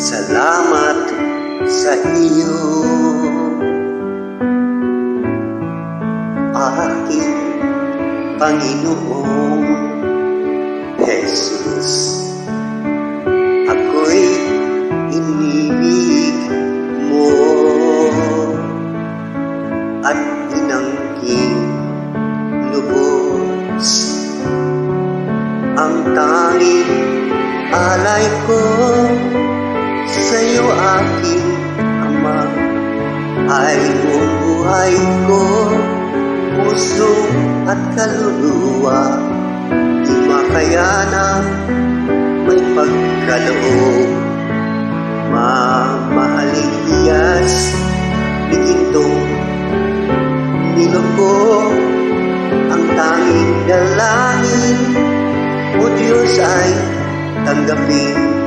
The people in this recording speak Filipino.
Salamat sa iyo, aking Panginoong Jesus. Ako'y inibig mo at inangking lubos. Ang tanging alay ko sa'yo, aking Ama, ay buong buhay ko, puso at kaluluwa. Di makayanang may pagkaloob, mamahaling hiyas, bigintong niluko. Ang tanging dalangin mo, Diyos, ay tanggapin